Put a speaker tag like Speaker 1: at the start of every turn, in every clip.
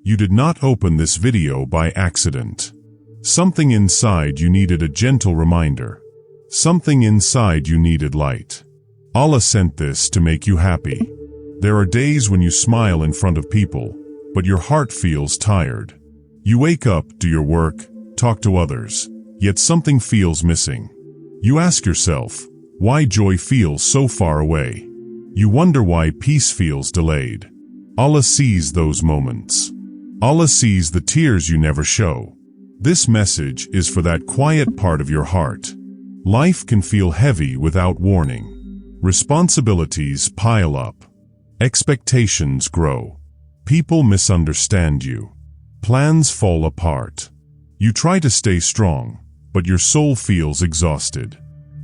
Speaker 1: You did not open this video by accident. Something inside you needed a gentle reminder. Something inside you needed light. Allah sent this to make you happy. There are days when you smile in front of people, but your heart feels tired. You wake up, do your work, talk to others, yet something feels missing. You ask yourself, why joy feels so far away? You wonder why peace feels delayed. Allah sees those moments. Allah sees the tears you never show. This message is for that quiet part of your heart. Life can feel heavy without warning. Responsibilities pile up. Expectations grow. People misunderstand you. Plans fall apart. You try to stay strong, but your soul feels exhausted.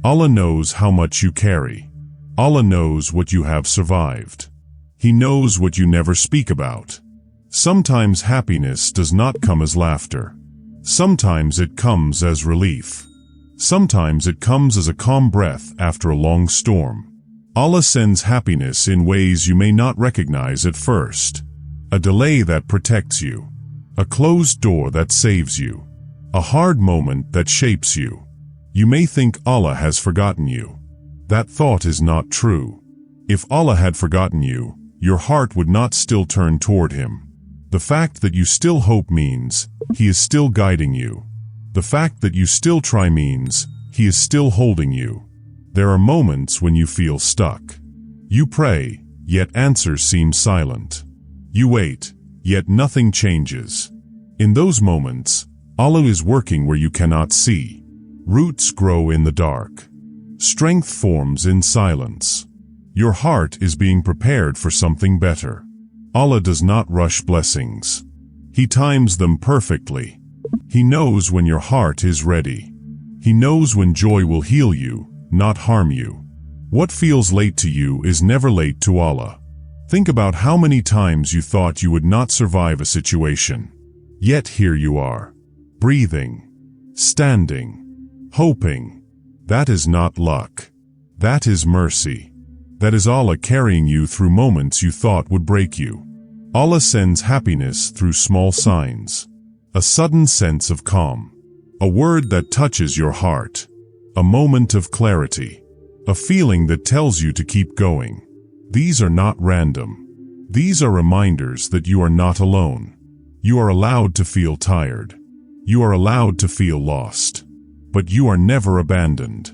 Speaker 1: Allah knows how much you carry. Allah knows what you have survived. He knows what you never speak about. Sometimes happiness does not come as laughter. Sometimes it comes as relief. Sometimes it comes as a calm breath after a long storm. Allah sends happiness in ways you may not recognize at first. A delay that protects you. A closed door that saves you. A hard moment that shapes you. You may think Allah has forgotten you. That thought is not true. If Allah had forgotten you, your heart would not still turn toward Him. The fact that you still hope means He is still guiding you. The fact that you still try means He is still holding you. There are moments when you feel stuck. You pray, yet answers seem silent. You wait, yet nothing changes. In those moments, Allah is working where you cannot see. Roots grow in the dark. Strength forms in silence. Your heart is being prepared for something better. Allah does not rush blessings. He times them perfectly. He knows when your heart is ready. He knows when joy will heal you, not harm you. What feels late to you is never late to Allah. Think about how many times you thought you would not survive a situation. Yet here you are. Breathing. Standing. Hoping. That is not luck. That is mercy. That is Allah carrying you through moments you thought would break you. Allah sends happiness through small signs. A sudden sense of calm. A word that touches your heart. A moment of clarity. A feeling that tells you to keep going. These are not random. These are reminders that you are not alone. You are allowed to feel tired. You are allowed to feel lost. But you are never abandoned.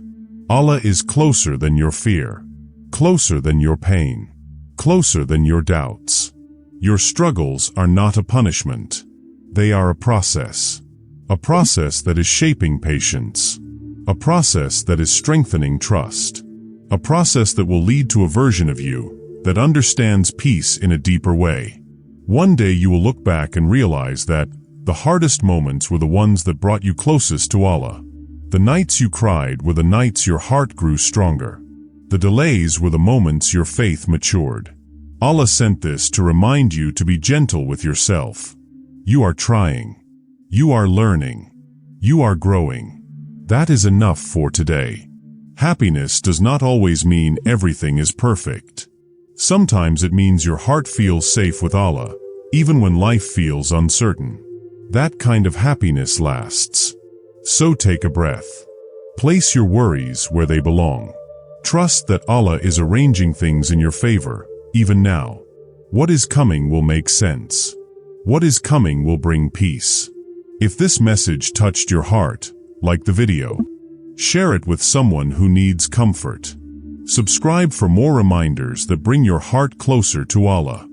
Speaker 1: Allah is closer than your fear. Closer than your pain. Closer than your doubts. Your struggles are not a punishment. They are a process. A process that is shaping patience. A process that is strengthening trust. A process that will lead to a version of you that understands peace in a deeper way. One day you will look back and realize that the hardest moments were the ones that brought you closest to Allah. The nights you cried were the nights your heart grew stronger. The delays were the moments your faith matured. Allah sent this to remind you to be gentle with yourself. You are trying. You are learning. You are growing. That is enough for today. Happiness does not always mean everything is perfect. Sometimes it means your heart feels safe with Allah, even when life feels uncertain. That kind of happiness lasts. So take a breath. Place your worries where they belong. Trust that Allah is arranging things in your favor, even now. What is coming will make sense. What is coming will bring peace. If this message touched your heart, like the video. Share it with someone who needs comfort. Subscribe for more reminders that bring your heart closer to Allah.